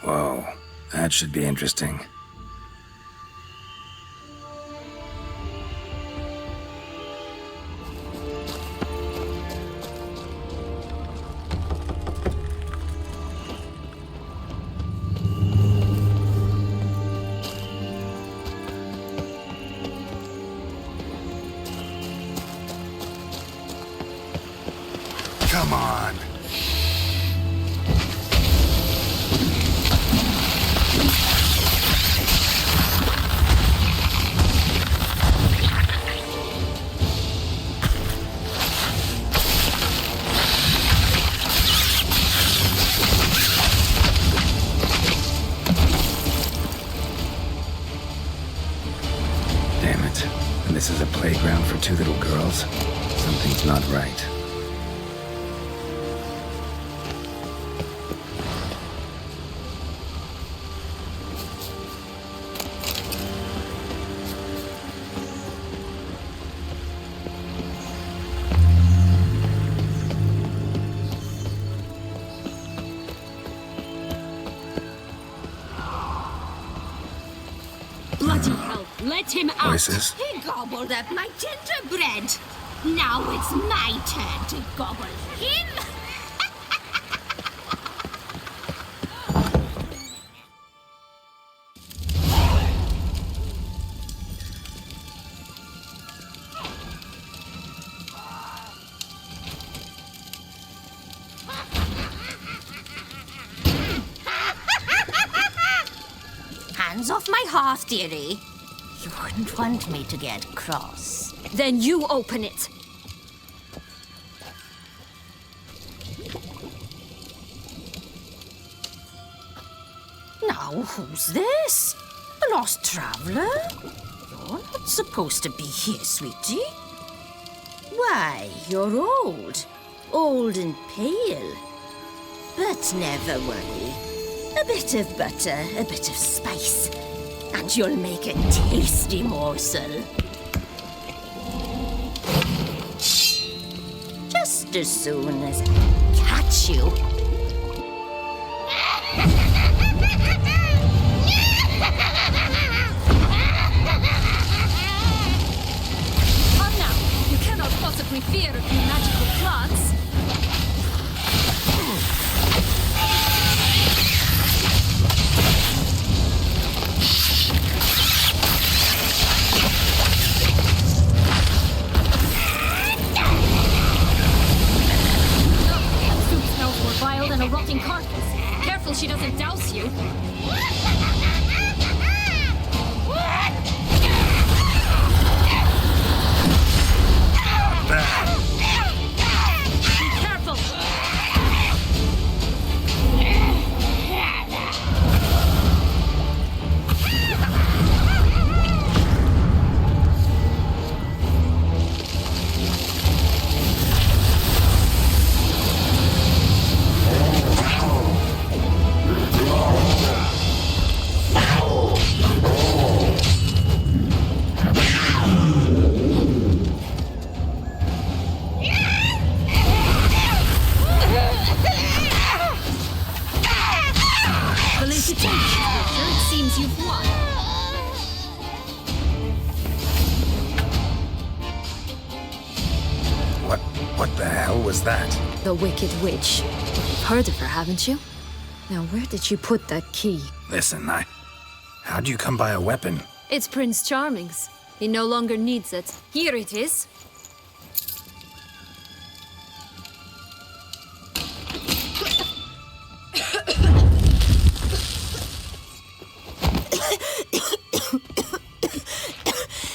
Whoa, that should be interesting. Come on. Damn it. And this is a playground for two little girls? Something's not right. Bloody hell, let him out! Voices? He gobbled up my gingerbread. Now it's my turn to gobble him. Hands off my hearth, dearie. You wouldn't want me to get cross. Then you open it! Now, who's this? A lost traveler? You're not supposed to be here, sweetie. Why, you're old. Old and pale. But never worry. A bit of butter, a bit of spice, and you'll make a tasty morsel. Just as soon as I catch you. Come now! You cannot possibly fear a few magical plants! That soup smells more vile than a rotting carcass. Careful she doesn't douse you. Be careful! Felicitations, Witcher. It seems you've won. What the hell was that? The Wicked Witch. You've heard of her, haven't you? Now, where did she put that key? Listen, how'd you come by a weapon? It's Prince Charming's. He no longer needs it. Here it is.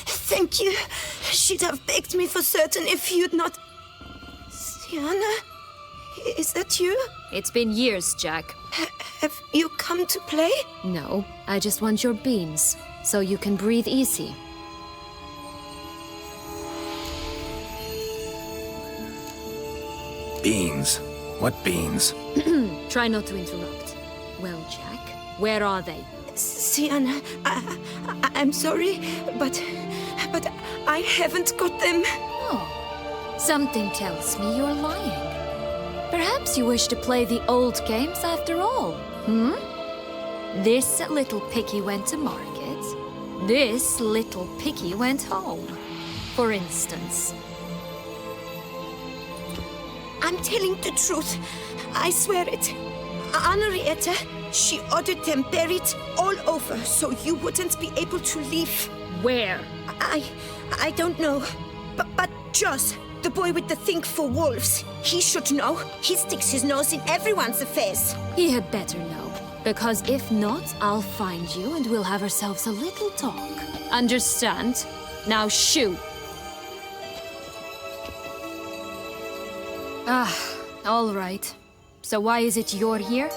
Thank you. She'd have begged me for certain if you'd not... Sienna? Is that you? It's been years, Jack. Have you come to play? No, I just want your beans, so you can breathe easy. Beans? What beans? Try not to interrupt. Well, Jack, where are they? Sienna, I'm sorry, but I haven't got them. Oh, something tells me you're lying. Perhaps you wish to play the old games after all, hmm? This little piggy went to market. This little piggy went home, for instance. I'm telling the truth. I swear it. Henrietta, she ordered them buried all over so you wouldn't be able to leave. Where? I don't know. But Joss, the boy with the thing for wolves, he should know. He sticks his nose in everyone's affairs. He had better know. Because if not, I'll find you and we'll have ourselves a little talk. Understand? Now shoo! All right. So why is it you're here?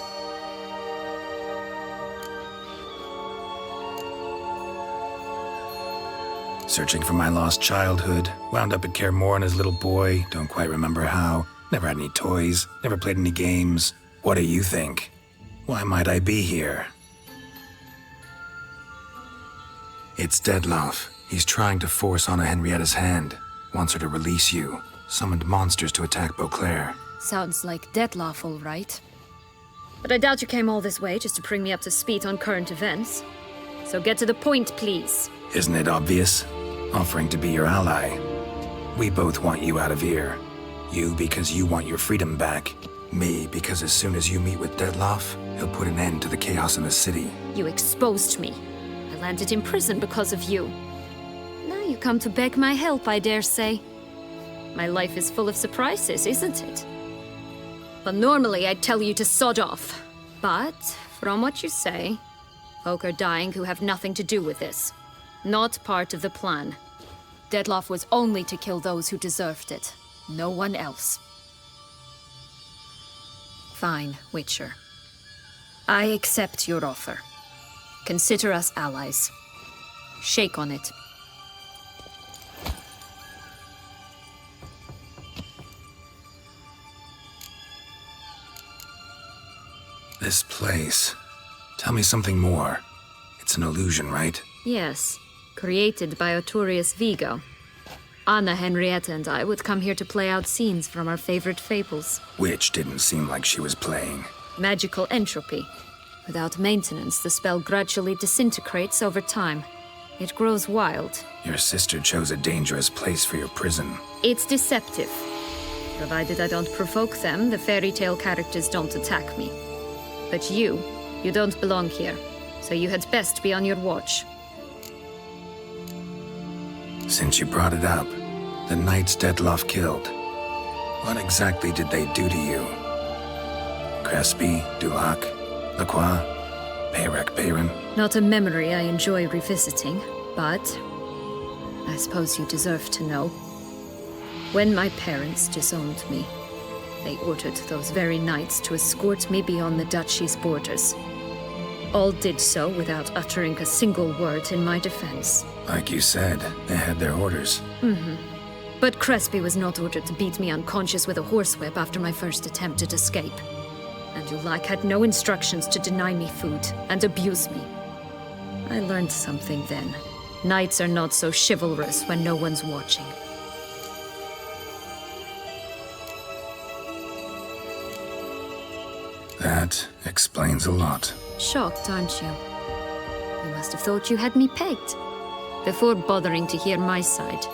Searching for my lost childhood. Wound up at Kaer Morhen as a little boy. Don't quite remember how. Never had any toys. Never played any games. What do you think? Why might I be here? It's Dettlaff. He's trying to force Anna Henrietta's hand. Wants her to release you. Summoned monsters to attack Beauclair. Sounds like Dettlaff, all right. But I doubt you came all this way just to bring me up to speed on current events. So get to the point, please. Isn't it obvious? Offering to be your ally. We both want you out of here. You because you want your freedom back. Me because as soon as you meet with Dettlaff, he'll put an end to the chaos in the city. You exposed me. I landed in prison because of you. Now you come to beg my help, I dare say. My life is full of surprises, isn't it? But normally I'd tell you to sod off. But, from what you say, folk are dying who have nothing to do with this. Not part of the plan. Dettlaff was only to kill those who deserved it. No one else. Fine, Witcher. I accept your offer. Consider us allies. Shake on it. This place. Tell me something more. It's an illusion, right? Yes, created by Arturius Vigo. Anna Henrietta and I would come here to play out scenes from our favorite fables. Which didn't seem like she was playing. Magical entropy. Without maintenance, the spell gradually disintegrates over time. It grows wild. Your sister chose a dangerous place for your prison. It's deceptive. Provided I don't provoke them, the fairy tale characters don't attack me. But you don't belong here, so you had best be on your watch. Since you brought it up, the knights Dettlaff killed. What exactly did they do to you? Crespi, Dulac, Lacroix, Peyrac Peyran? Not a memory I enjoy revisiting, but I suppose you deserve to know. When my parents disowned me, they ordered those very knights to escort me beyond the duchy's borders. All did so without uttering a single word in my defense. Like you said, they had their orders. But Crespi was not ordered to beat me unconscious with a horsewhip after my first attempt at escape. And Dulac had no instructions to deny me food and abuse me. I learned something then. Knights are not so chivalrous when no one's watching. That explains a lot. Shocked, aren't you? You must have thought you had me pegged. Before bothering to hear my side.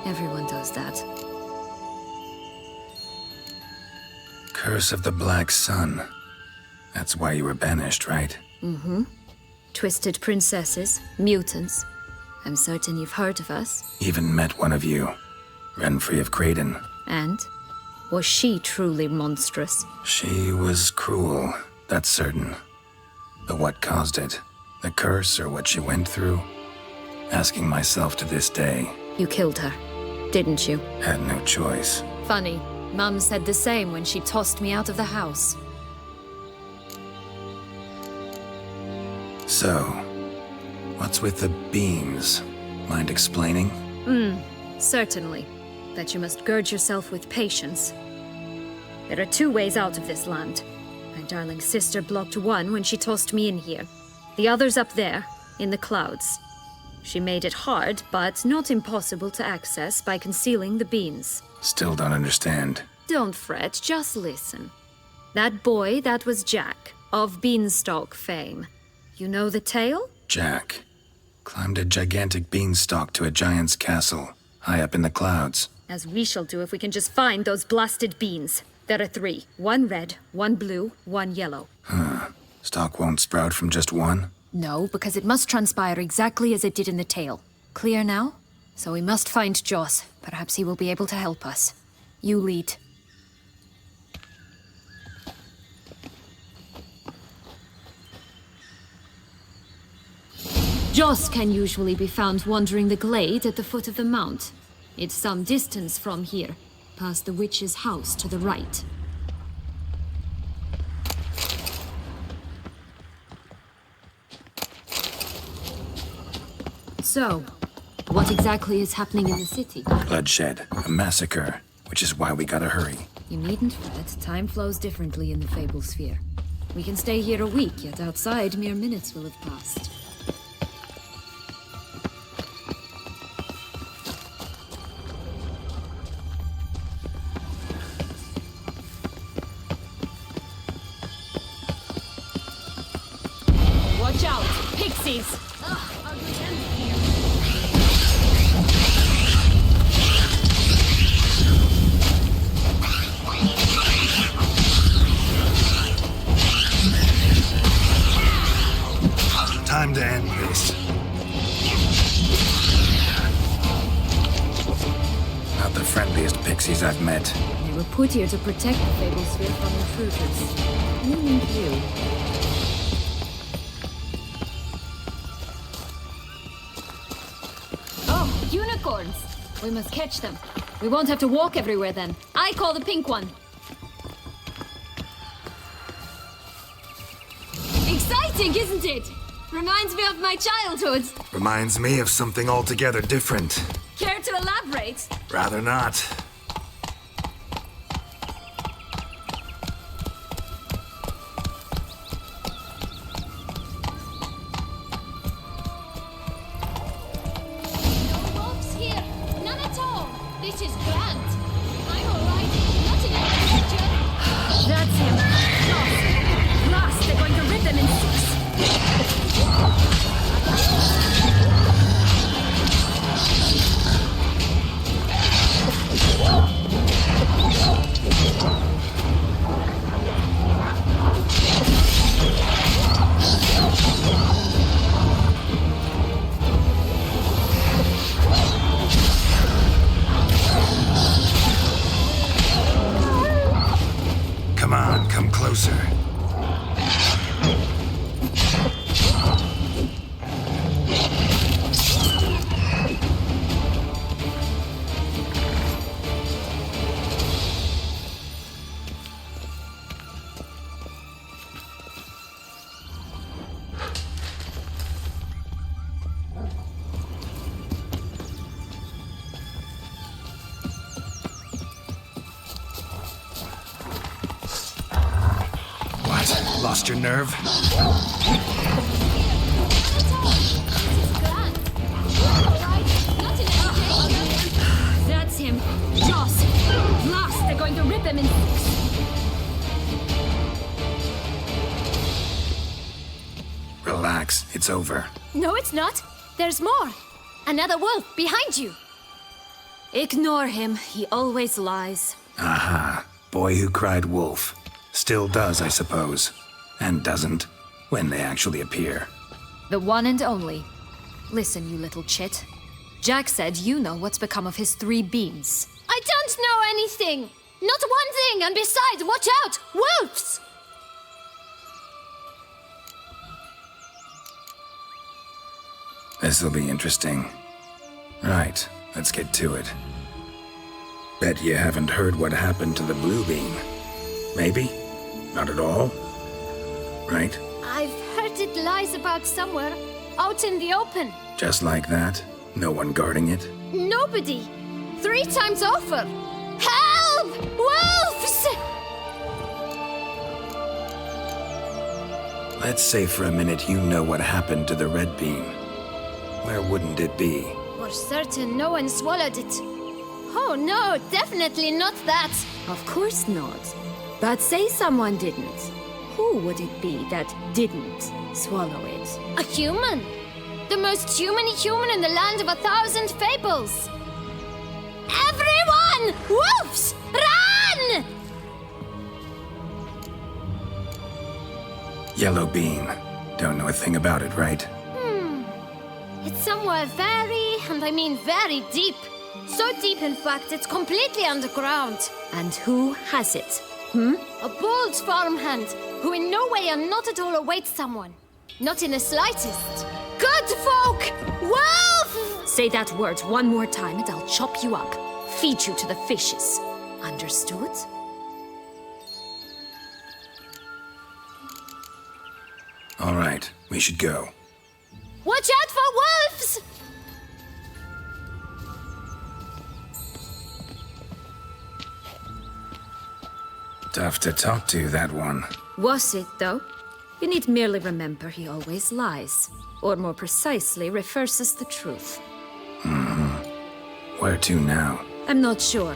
Everyone does that. Curse of the Black Sun. That's why you were banished, right? Twisted princesses, mutants. I'm certain you've heard of us. Even met one of you. Renfrey of Craden. And? Was she truly monstrous? She was cruel, that's certain. But what caused it? The curse or what she went through? Asking myself to this day. You killed her, didn't you? Had no choice. Funny. Mum said the same when she tossed me out of the house. So, what's with the beams? Mind explaining? Certainly. That you must gird yourself with patience. There are two ways out of this land. My darling sister blocked one when she tossed me in here. The other's up there, in the clouds. She made it hard, but not impossible to access by concealing the beams. Still don't understand. Don't fret, just listen. That boy, that was Jack. of beanstalk fame. You know the tale? Jack climbed a gigantic beanstalk to a giant's castle, high up in the clouds. As we shall do if we can just find those blasted beans. There are 3. 1 red, 1 blue, 1 yellow. Stalk won't sprout from just one? No, because it must transpire exactly as it did in the tale. Clear now? So we must find Joss. Perhaps he will be able to help us. You lead. Joss can usually be found wandering the glade at the foot of the mount. It's some distance from here, past the witch's house to the right. So, what exactly is happening in the city? Bloodshed, a massacre, which is why we gotta hurry. You needn't fret. Time flows differently in the Fable sphere. We can stay here a week, yet outside mere minutes will have passed. Watch out! Pixies! Time to end this. Not the friendliest pixies I've met. They were put here to protect the Fable sphere from intruders. Meaning you. Oh, unicorns! We must catch them. We won't have to walk everywhere then. I call the pink one. Exciting, isn't it? Reminds me of my childhood. Reminds me of something altogether different. Care to elaborate? Rather not. No wolves here. None at all. This is grand. I'm alright. Not in any danger. That's him. Joss. Blast, they're going to rip them in 6. Come on, come closer. Lost your nerve? That's him. Joss. Blast, they're going to rip them in 6. Relax, it's over. No, it's not. There's more. Another wolf behind you. Ignore him. He always lies. Aha, boy who cried wolf. Still does, I suppose. And doesn't, when they actually appear. The one and only. Listen, you little chit. Jack said you know what's become of his 3 beans. I don't know anything. Not one thing. And besides, watch out. Wolves. This'll be interesting. Right, let's get to it. Bet you haven't heard what happened to the blue bean. Maybe? Not at all? Right? I've heard it lies about somewhere. Out in the open. Just like that? No one guarding it? Nobody. 3 times over. Help! Wolves! Let's say for a minute you know what happened to the red bean. Where wouldn't it be? For certain, no one swallowed it. Oh no, definitely not that. Of course not. But say someone didn't. who would it be that didn't swallow it? A human! The most humany human in the land of 1,000 fables! Everyone! Wolves! Run! Yellow bean. Don't know a thing about it, right? It's somewhere very, and I mean very deep. So deep, in fact, it's completely underground. And who has it? A bold farmhand who in no way and not at all awaits someone. Not in the slightest. Good folk! Wolf! Say that word one more time and I'll chop you up. Feed you to the fishes. Understood? All right, we should go. Watch out for wolves! Tough to talk to, that one. Was it, though? You need merely remember he always lies. Or more precisely, reverses the truth. Where to now? I'm not sure.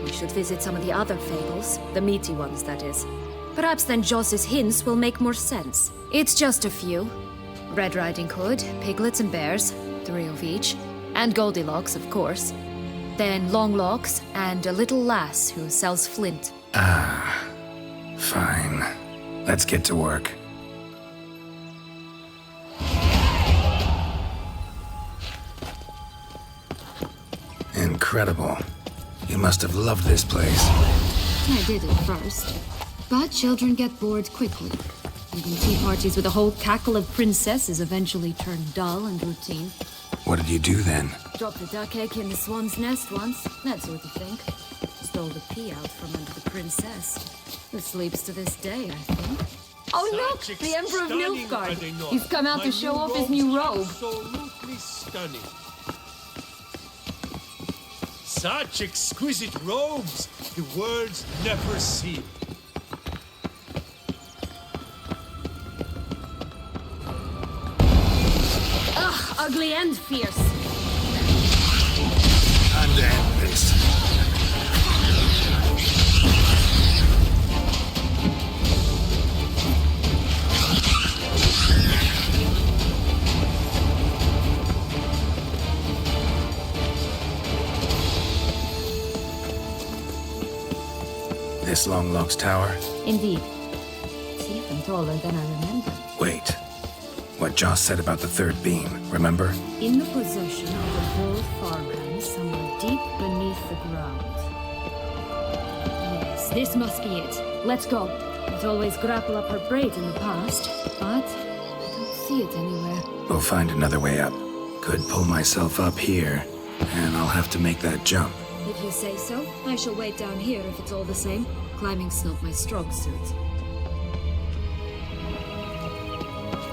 We should visit some of the other fables. The meaty ones, that is. Perhaps then Joss's hints will make more sense. It's just a few. Red Riding Hood, Piglets and Bears, 3 of each. And Goldilocks, of course. Then Longlocks, and a little lass who sells flint. Fine. Let's get to work. Incredible. You must have loved this place. I did at first. But children get bored quickly. Even tea parties with a whole cackle of princesses eventually turn dull and routine. What did you do then? Dropped a duck egg in the swan's nest once, that sort of thing. Stole the pea out from under the princess. Who sleeps to this day, I think. Oh look! The Emperor of Nilfgaard! He's come out to show off his new robe. Absolutely stunning. Such exquisite robes, the world's never seen. Ugh, ugly and fierce. Time to end this. This Longlocks tower? Indeed. It's even taller than I remember. Wait. What Joss said about the third beam, remember? In the possession of a bold farmhand somewhere deep beneath the ground. Yes, this must be it. Let's go. It's always grapple up her braid in the past, but I don't see it anywhere. We'll find another way up. Could pull myself up here, and I'll have to make that jump. If you say so, I shall wait down here if it's all the same. Climbing's not my strong suit.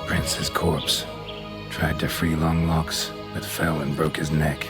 Prince's corpse. Tried to free Longlocks, but fell and broke his neck.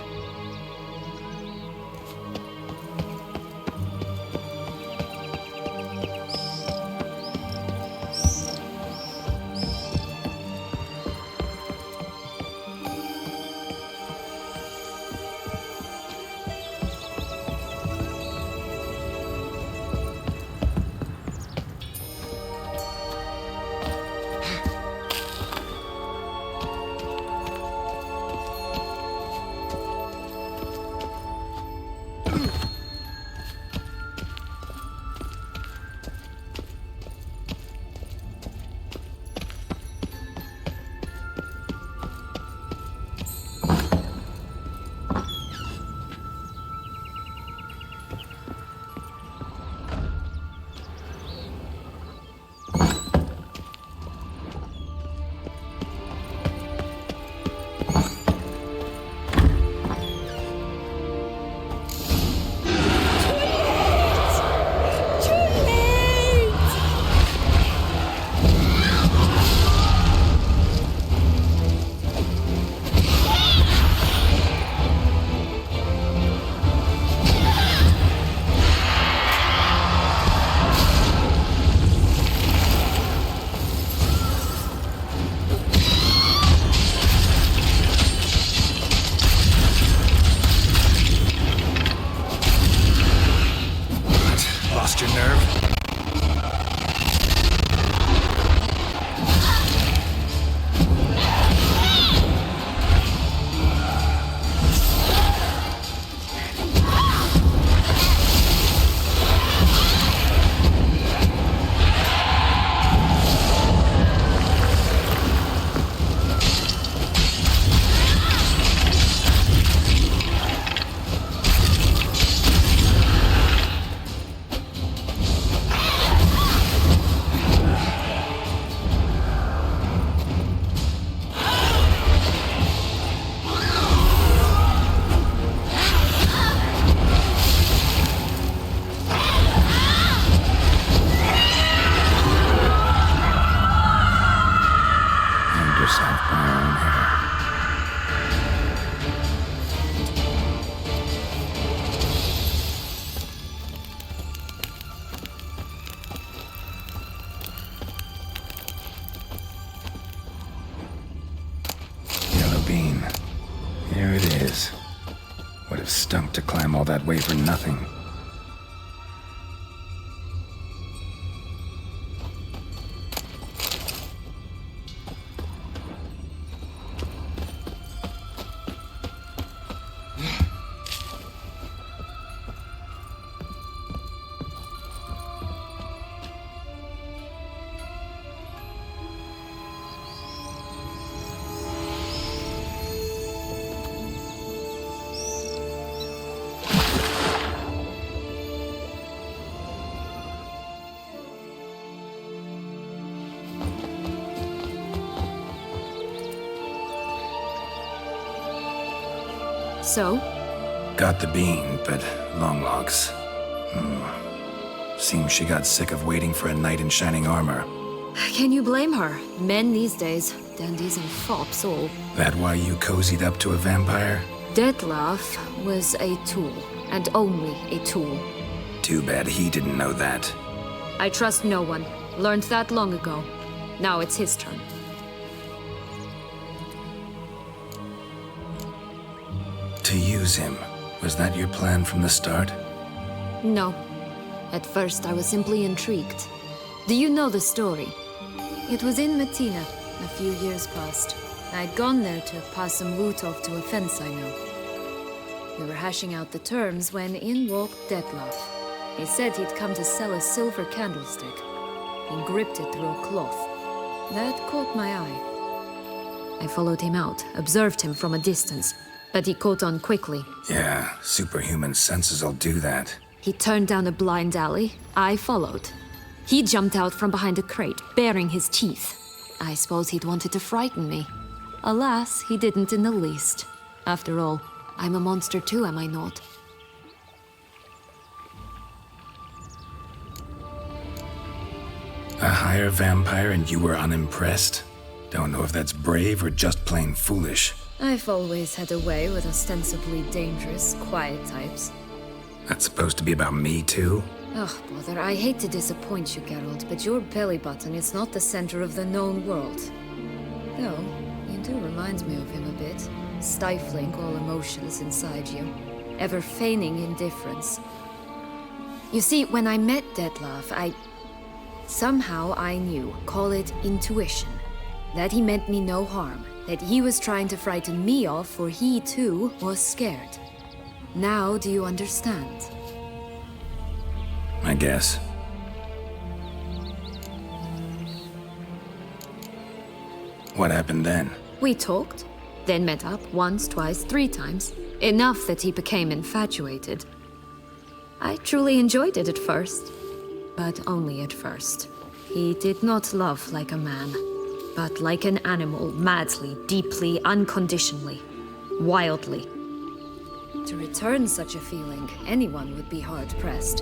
Lost your nerve? have stunk to climb all that way for nothing. So? Got the bean, but long locks. Seems she got sick of waiting for a knight in shining armor. Can you blame her? Men these days, dandies and fops all. That why you cozied up to a vampire? Detlef was a tool, and only a tool. Too bad he didn't know that. I trust no one. Learned that long ago. Now it's his turn. To use him, was that your plan from the start? No. At first, I was simply intrigued. Do you know the story? It was in Matina, a few years past. I'd gone there to pass some loot off to a fence I know. We were hashing out the terms when in walked Detlef. He said he'd come to sell a silver candlestick. He gripped it through a cloth. That caught my eye. I followed him out, observed him from a distance, but he caught on quickly. Yeah, superhuman senses'll do that. He turned down a blind alley. I followed. He jumped out from behind a crate, baring his teeth. I suppose he'd wanted to frighten me. Alas, he didn't in the least. After all, I'm a monster too, am I not? A higher vampire and you were unimpressed? Don't know if that's brave or just plain foolish. I've always had a way with ostensibly dangerous, quiet types. That's supposed to be about me too? Ugh, bother, I hate to disappoint you, Geralt, but your belly button is not the center of the known world. Though, you do remind me of him a bit. Stifling all emotions inside you. Ever feigning indifference. You see, when I met Detlef, somehow I knew, call it intuition, that he meant me no harm. That he was trying to frighten me off, for he, too, was scared. Now do you understand? I guess. What happened then? We talked, then met up once, twice, 3 times. Enough that he became infatuated. I truly enjoyed it at first, but only at first. He did not love like a man. But like an animal, madly, deeply, unconditionally, wildly. To return such a feeling, anyone would be hard-pressed.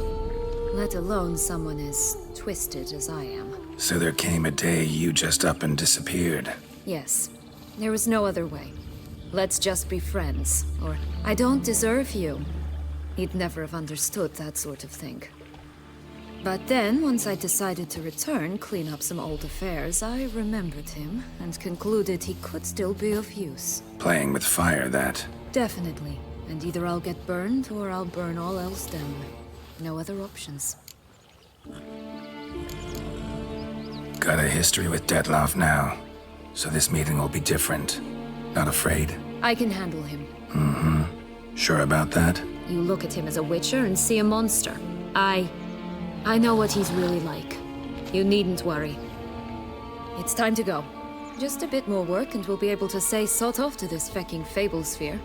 Let alone someone as twisted as I am. So there came a day you just up and disappeared. Yes. There was no other way. Let's just be friends, or I don't deserve you. He'd never have understood that sort of thing. But then, once I decided to return, clean up some old affairs, I remembered him and concluded he could still be of use. Playing with fire, that. Definitely. And either I'll get burned or I'll burn all else down. No other options. Got a history with Detlef now. So this meeting will be different. Not afraid? I can handle him. Sure about that? You look at him as a witcher and see a monster. I know what he's really like. You needn't worry. It's time to go. Just a bit more work and we'll be able to say sod off to this fecking Fable sphere.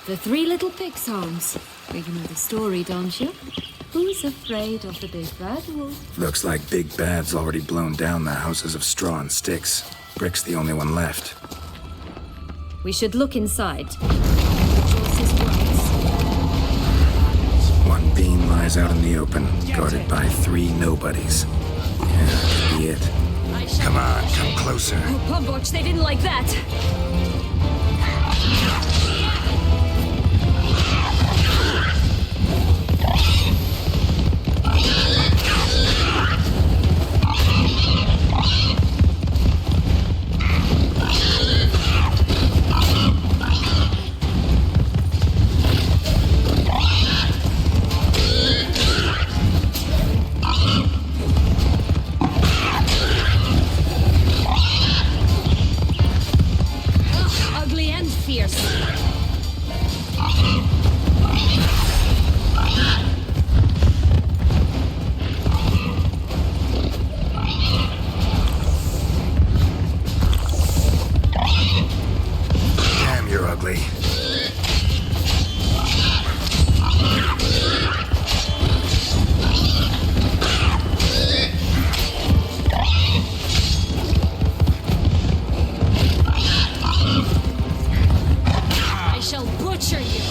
The 3 little pig's arms. You know the story, don't you? Who's afraid of the big bad wolf? Looks like Big Bad's already blown down the houses of straw and sticks. Brick's the only one left. We should look inside. Joyce's words. One beam lies out in the open, guarded by 3 nobodies. Yeah, that could be it. Come on, come closer. Oh, Pumboch, they didn't like that. Ugly and fierce. Damn, you're ugly. I shall butcher you.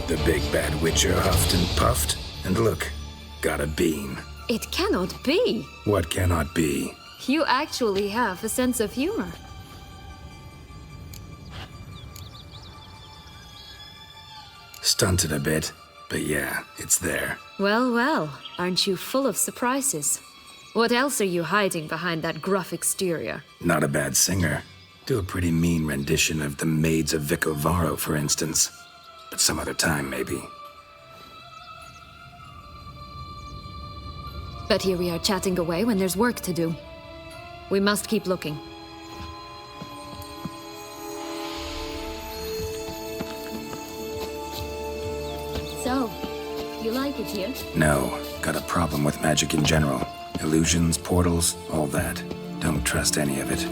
The big bad witcher huffed and puffed, and look, got a beam. It cannot be. What cannot be? You actually have a sense of humor. Stunted a bit, but yeah, it's there. Well, well, aren't you full of surprises? What else are you hiding behind that gruff exterior? Not a bad singer. Do a pretty mean rendition of The Maids of Vicovaro, for instance. But some other time, maybe. But here we are chatting away when there's work to do. We must keep looking. So, you like it here? No, got a problem with magic in general. Illusions, portals, all that. Don't trust any of it.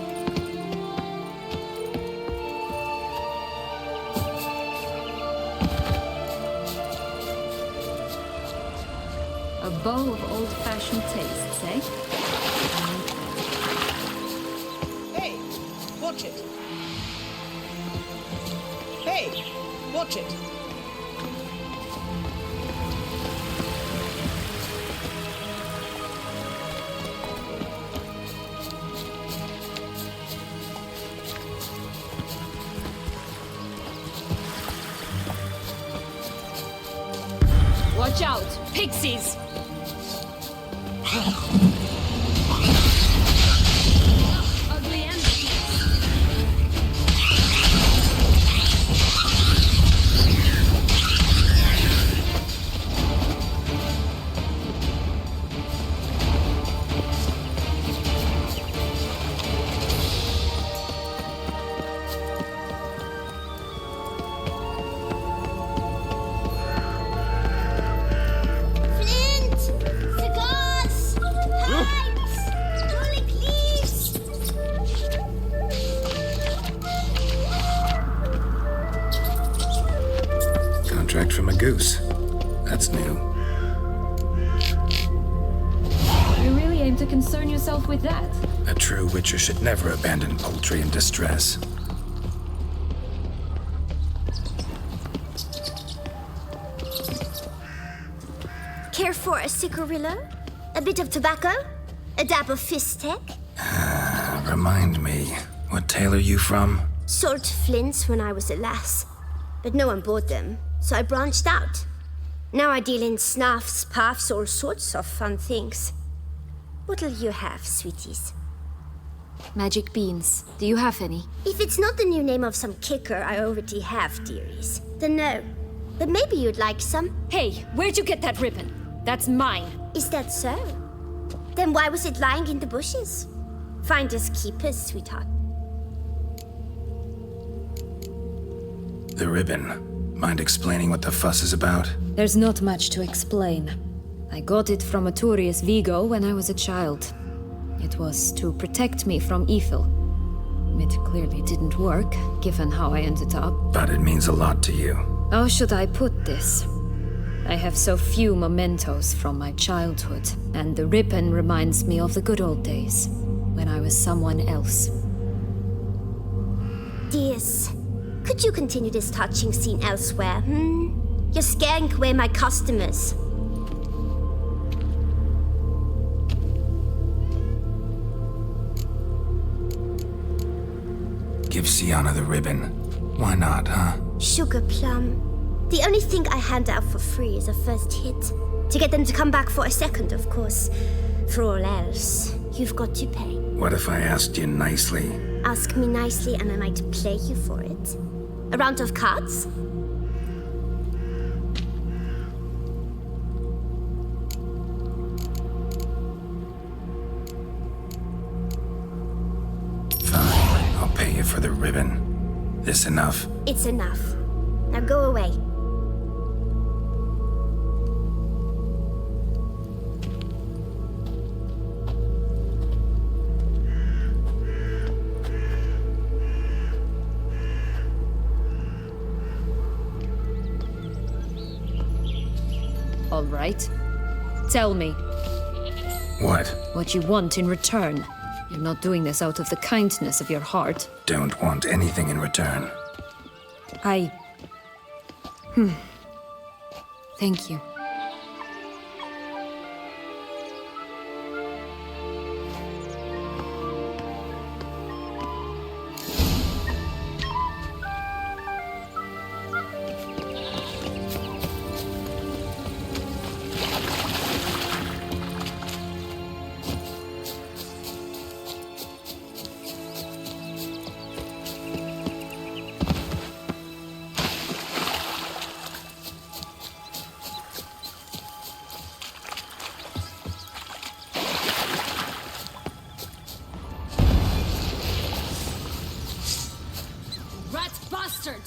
A bow of old-fashioned tastes, eh? Hey, watch it. Hey, watch it. Watch out! Pixies! Ugly and Flint! Cigars! Pipes! Garlic leaves! Contract from a goose. That's new. you really aim to concern yourself with that? A true witcher should never abandon poultry in distress. Care for a cigarillo? A bit of tobacco? A dab of fistek? Remind me, what tale are you from? Sold flints when I was a lass, but no one bought them, so I branched out. Now I deal in snuffs, puffs, all sorts of fun things. What'll you have, sweeties? Magic beans. Do you have any? If it's not the new name of some kicker I already have, dearies, then no. But maybe you'd like some. Hey, where'd you get that ribbon? That's mine. Is that so? Then why was it lying in the bushes? Finders keepers, sweetheart. The ribbon. Mind explaining what the fuss is about? There's not much to explain. I got it from Aturius Vigo when I was a child. It was to protect me from evil. It clearly didn't work, given how I ended up. But it means a lot to you. How should I put this? I have so few mementos from my childhood, and the ribbon reminds me of the good old days, when I was someone else. Dears, could you continue this touching scene elsewhere, You're scaring away my customers. Give Sienna the ribbon. Why not, huh? Sugar plum. The only thing I hand out for free is a first hit. To get them to come back for a second, of course. For all else, you've got to pay. What if I asked you nicely? Ask me nicely and I might play you for it. A round of cards? Fine, I'll pay you for the ribbon. This enough? It's enough. Now go away. All right. Tell me What? you want in return. You're not doing this out of the kindness of your heart. Don't want anything in return. Thank you. Rat bastard!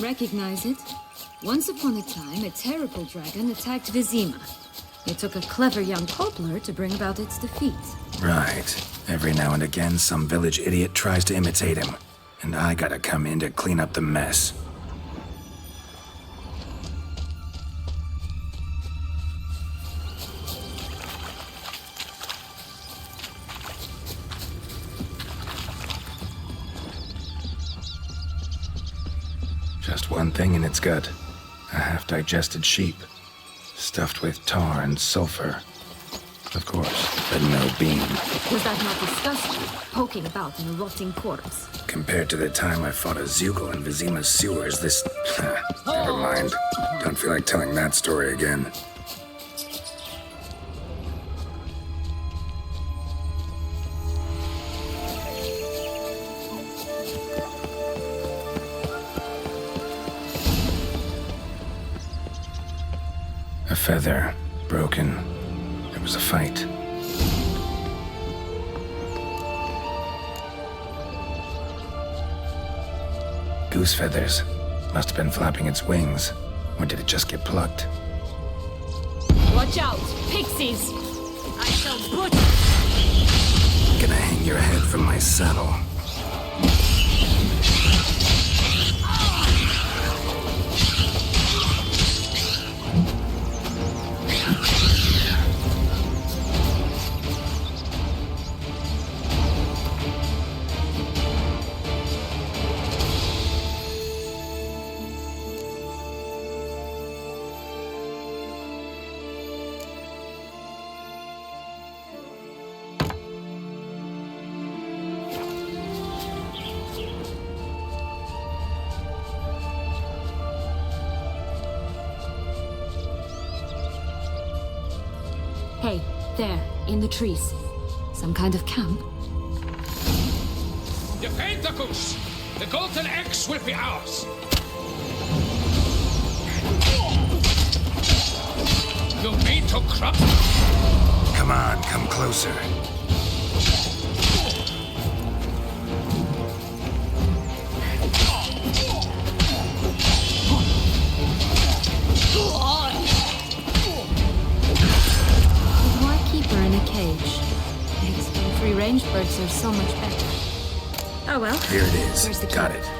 Recognize it? Once upon a time, a terrible dragon attacked Vizima. It took a clever young cobbler to bring about its defeat. Right. Every now and again, some village idiot tries to imitate him. And I gotta come in to clean up the mess. Just one thing in its gut. A half-digested sheep. Stuffed with tar and sulfur. Of course, but no bean. Was that not disgusting? Poking about in a rotting corpse. Compared to the time I fought a Zeugl in Vizima's sewers, this... Never mind. Don't feel like telling that story again. A feather. Broken. There was a fight. Goose feathers. Must have been flapping its wings. Or did it just get plucked? Watch out! Pixies! I shall butcher! Gonna hang your head from my saddle. Hey, there, in the trees. Some kind of camp? Defend the goose! The golden eggs will be ours! You mean to crop? Come on, come closer. Why keep her in a cage? These free-range birds are so much better. Oh well. Here it is. Where's the Got key? it.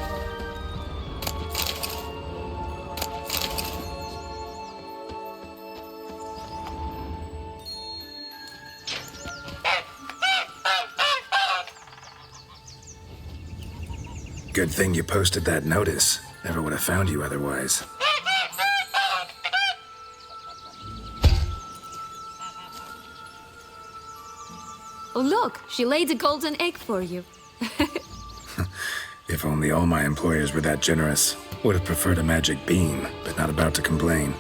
Good thing you posted that notice. Never would have found you otherwise. Oh look, she laid a golden egg for you. If only all my employers were that generous. Would have preferred a magic bean, but not about to complain.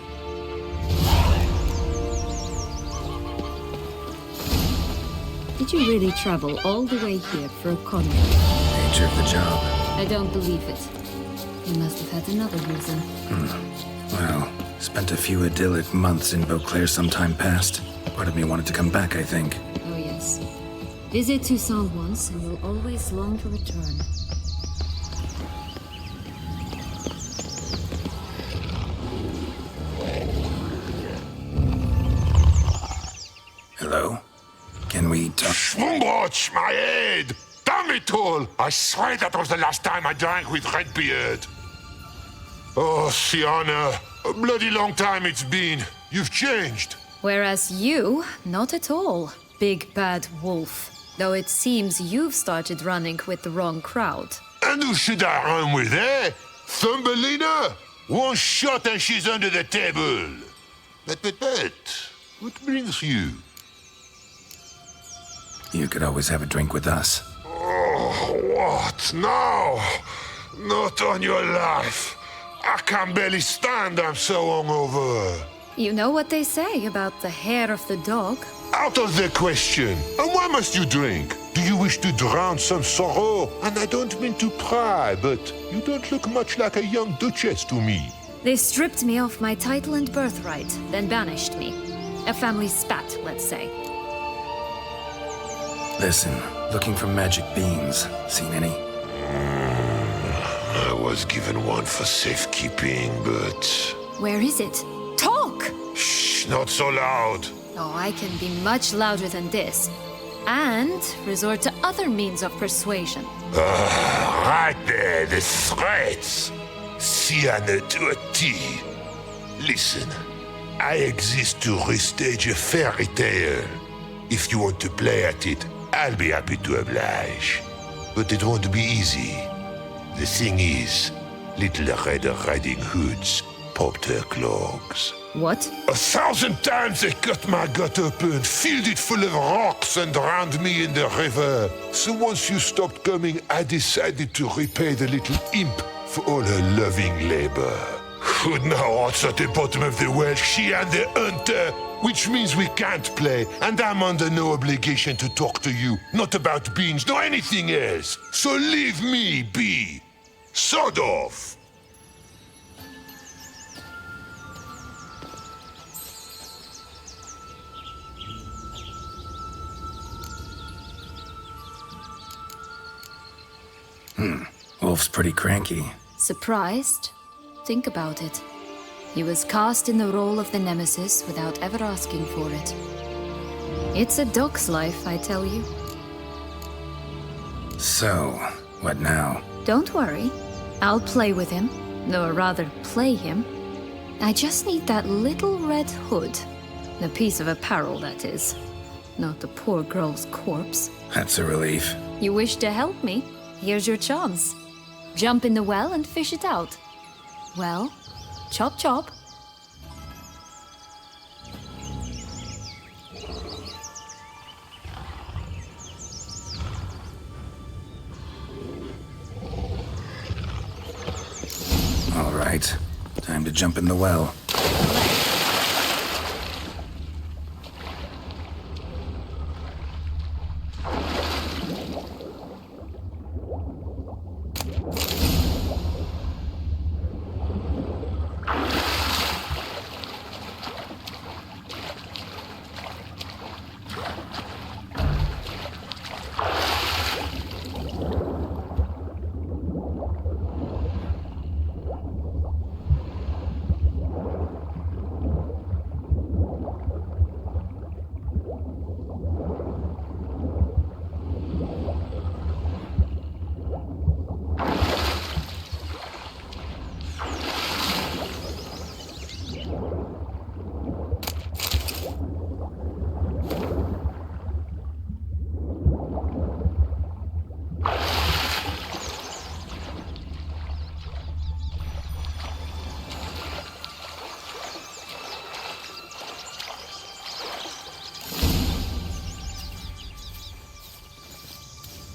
Did you really travel all the way here for a convent? Nature of the job. I don't believe it. You must have had another reason. Well, spent a few idyllic months in Beauclair some time past. Part of me wanted to come back, I think. Oh yes. Visit Toussaint once and you'll always long to return. Hello? Can we talk? Schwungbroch, my head! Damn it all! I swear that was the last time I drank with Redbeard. Oh, Sienna, a bloody long time it's been. You've changed. Whereas you, not at all, big bad wolf. Though it seems you've started running with the wrong crowd. And who should I run with, eh? Thumbelina? One shot and she's under the table. But, what brings you? You could always have a drink with us. Oh, what? No! Not on your life. I can barely stand, I'm so hungover. You know what they say about the hair of the dog? Out of the question. And why must you drink? Do you wish to drown some sorrow? And I don't mean to pry, but you don't look much like a young duchess to me. They stripped me of my title and birthright, then banished me. A family spat, let's say. Listen, looking for magic beans. Seen any? I was given one for safekeeping, but... Where is it? Talk! Shh, not so loud. Oh, I can be much louder than this. And resort to other means of persuasion. Right there, the threats. Sienna to a T. Listen, I exist to restage a fairy tale. If you want to play at it, I'll be happy to oblige. But it won't be easy. The thing is, Little Red Riding Hoods popped her clogs. What? 1,000 times they cut my gut open, filled it full of rocks, and drowned me in the river. So once you stopped coming, I decided to repay the little imp for all her loving labor. Now it's at the bottom of the well, she and the hunter, which means we can't play, and I'm under no obligation to talk to you, not about beans, nor anything else. So leave me be. Sod off. Wolf's pretty cranky. Surprised? Think about it. He was cast in the role of the Nemesis without ever asking for it. It's a dog's life, I tell you. So, what now? Don't worry. I'll play with him. Or rather, play him. I just need that little red hood. A piece of apparel, that is. Not the poor girl's corpse. That's a relief. You wish to help me? Here's your chance. Jump in the well and fish it out. Well, chop chop. All right. Time to jump in the well.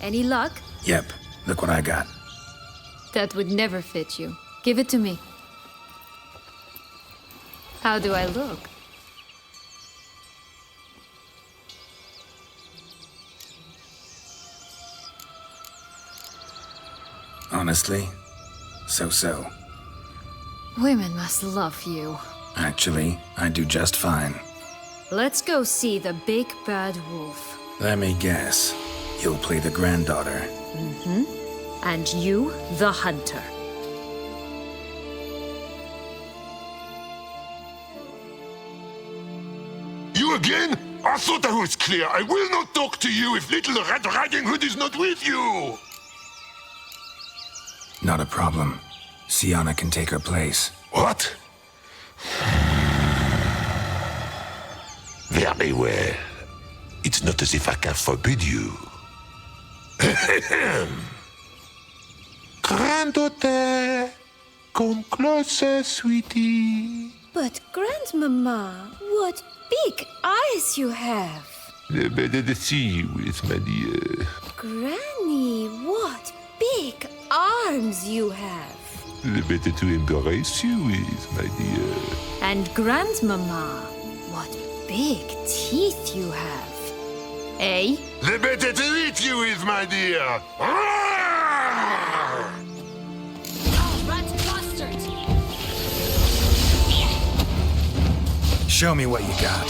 Any luck? Yep, look what I got. That would never fit you. Give it to me. How do I look? Honestly, so-so. Women must love you. Actually, I do just fine. Let's go see the big bad wolf. Let me guess. You'll play the granddaughter. And you, the hunter. You again? I thought I was clear. I will not talk to you if little Red Riding Hood is not with you. Not a problem. Sienna can take her place. What? Very well. It's not as if I can forbid you. Granddaughter, come closer, sweetie. But, Grandmama, what big eyes you have. The better to see you with, my dear. Granny, what big arms you have. The better to embrace you with, my dear. And Grandmama, what big teeth you have. Eh? The better to eat you with, my dear. Show me what you got.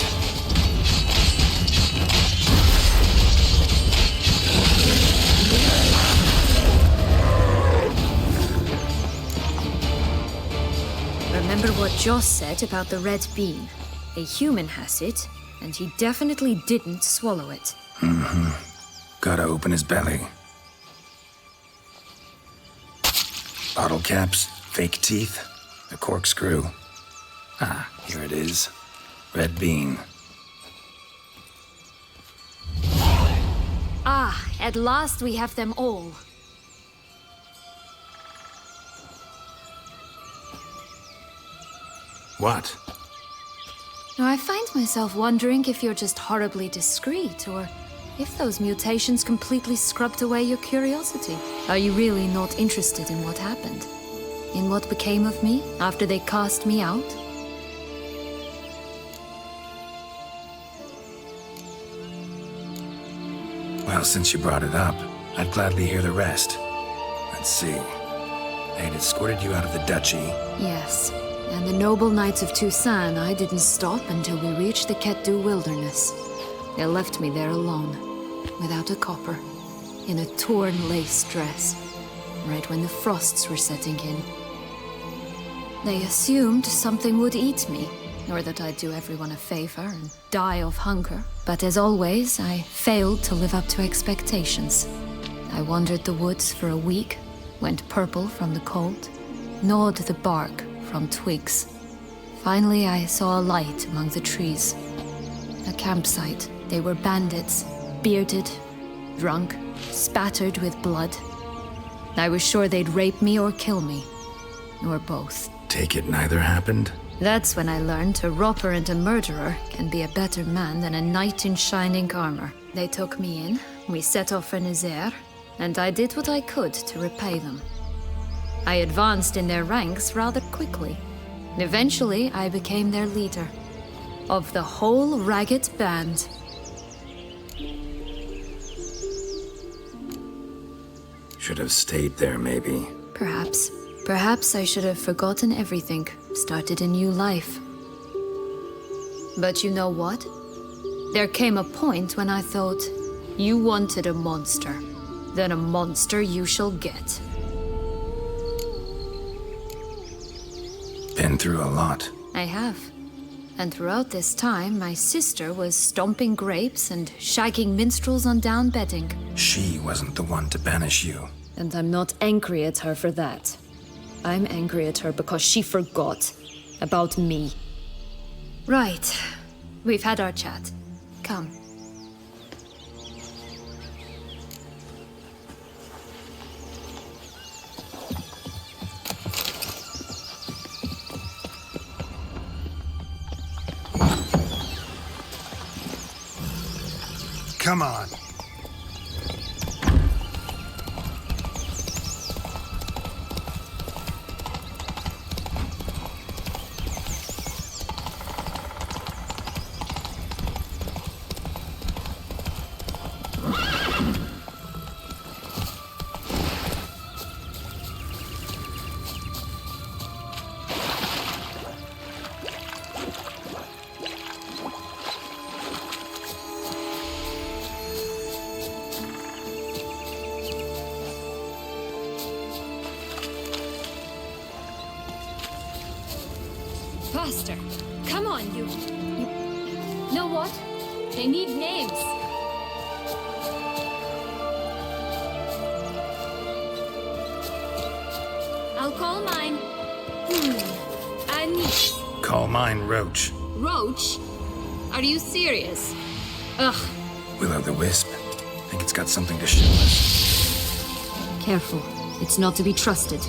Remember what Joss said about the red bean? A human has it, and he definitely didn't swallow it. Gotta open his belly. Bottle caps, fake teeth, a corkscrew. Ah, here it is. Red bean. Ah, at last we have them all. What? Now, I find myself wondering if you're just horribly discreet, or if those mutations completely scrubbed away your curiosity. Are you really not interested in what happened? In what became of me after they cast me out? Well, since you brought it up, I'd gladly hear the rest. Let's see. They had escorted you out of the duchy. Yes, and the noble knights of Toussaint, I didn't stop until we reached the Ketdu wilderness. They left me there alone, without a copper, in a torn lace dress, right when the frosts were setting in. They assumed something would eat me, or that I'd do everyone a favor and die of hunger. But as always, I failed to live up to expectations. I wandered the woods for a week, went purple from the cold, gnawed the bark from twigs. Finally, I saw a light among the trees. A campsite. They were bandits, bearded, drunk, spattered with blood. I was sure they'd rape me or kill me, or both. Take it neither happened? That's when I learned a robber and a murderer can be a better man than a knight in shining armor. They took me in, we set off for Nazaire, and I did what I could to repay them. I advanced in their ranks rather quickly. Eventually, I became their leader. Of the whole ragged band. Should have stayed there, maybe. Perhaps. Perhaps I should have forgotten everything, started a new life. But you know what? There came a point when I thought, you wanted a monster. Then a monster you shall get. Been through a lot. I have. And throughout this time, my sister was stomping grapes and shagging minstrels on down bedding. She wasn't the one to banish you. And I'm not angry at her for that. I'm angry at her because she forgot about me. Right. We've had our chat. Come. Come on. Faster! Come on, you... Know what? They need names. I'll call mine... Anise. Call mine Roach. Roach? Are you serious? Ugh. Will-o'-the-wisp. Think it's got something to show us. Careful. It's not to be trusted.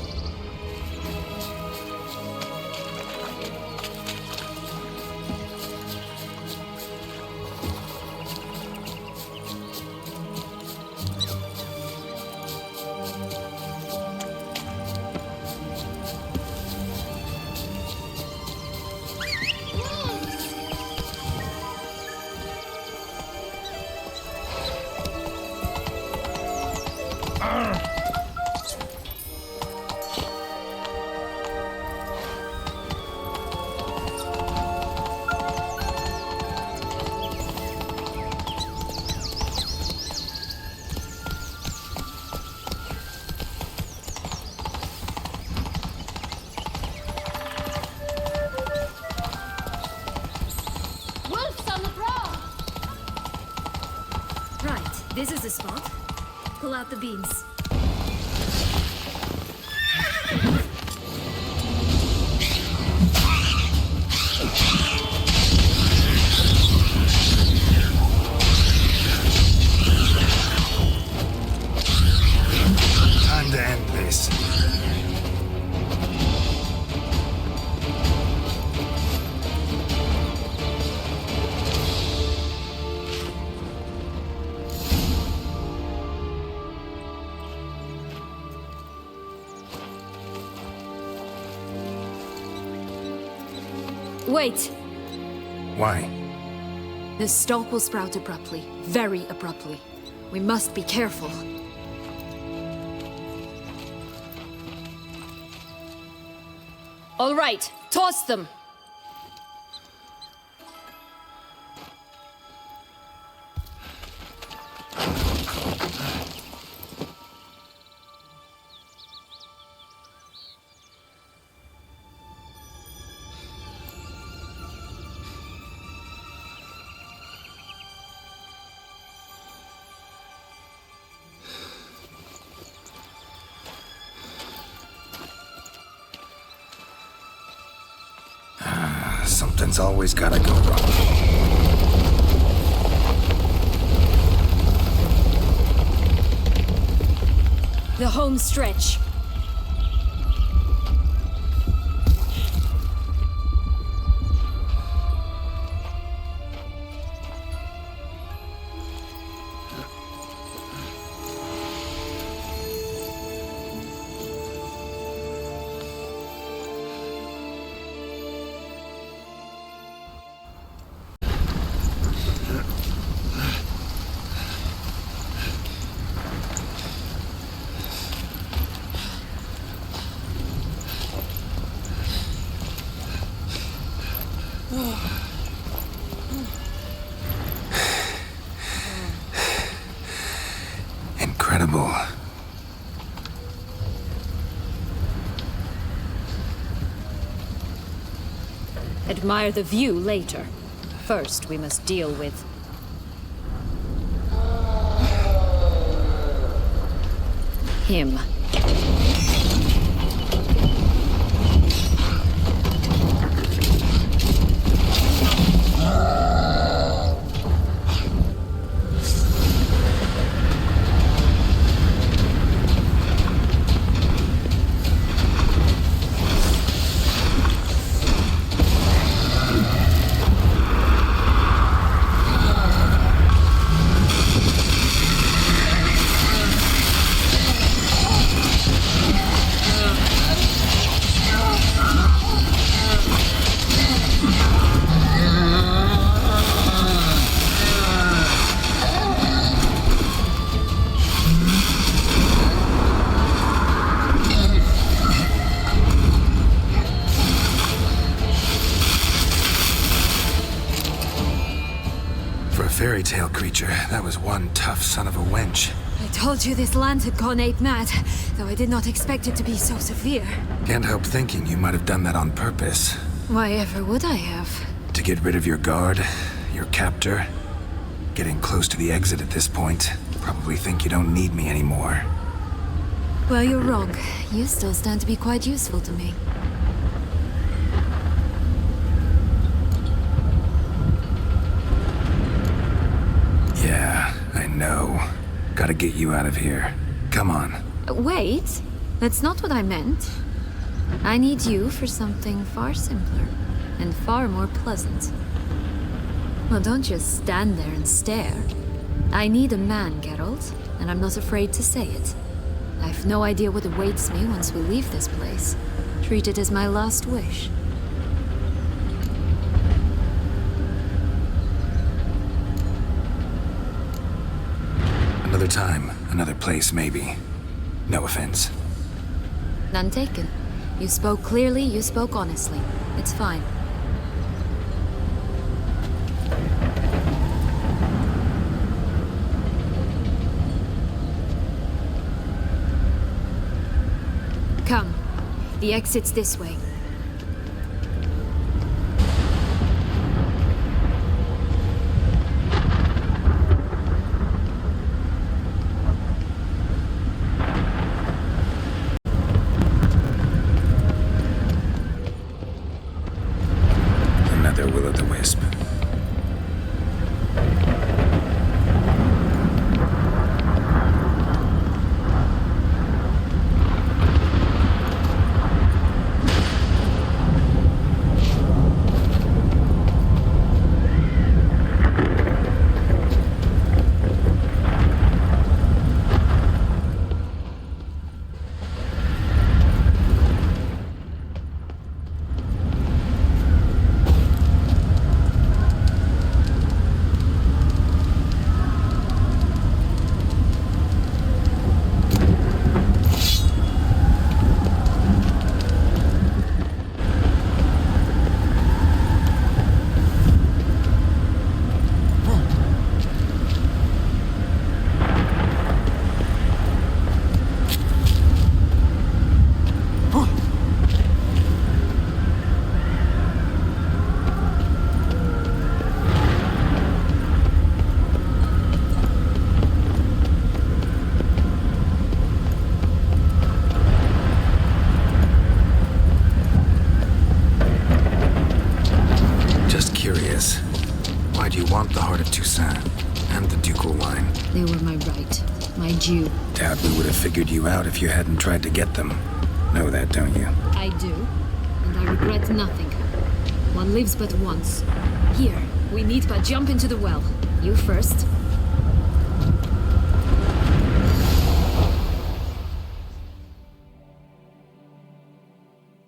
This is the spot. Pull out the beans. Time to end this. Wait! Why? The stalk will sprout abruptly. Very abruptly. We must be careful. All right, toss them! Something's always gotta go wrong. The home stretch. admire the view later. First, we must deal with... him. Fairy tale creature. That was one tough son of a wench. I told you this land had gone ape mad, though I did not expect it to be so severe. Can't help thinking you might have done that on purpose. Why ever would I have? To get rid of your guard, your captor. Getting close to the exit at this point. Probably think you don't need me anymore. Well, you're wrong. You still stand to be quite useful to me. Yeah, I know. Gotta get you out of here. Come on. Wait, that's not what I meant. I need you for something far simpler and far more pleasant. Well, don't just stand there and stare. I need a man, Geralt, and I'm not afraid to say it. I've no idea what awaits me once we leave this place. Treat it as my last wish. Another time, another place, maybe. No offense. None taken. You spoke clearly, you spoke honestly. It's fine. Come. The exit's this way. Another will-o'-the-wisp. Why do you want the heart of Toussaint and the ducal wine? They were my right, my due. Doubt we would have figured you out if you hadn't tried to get them. Know that, don't you? I do, and I regret nothing. One lives but once. Here, we need but jump into the well. You first,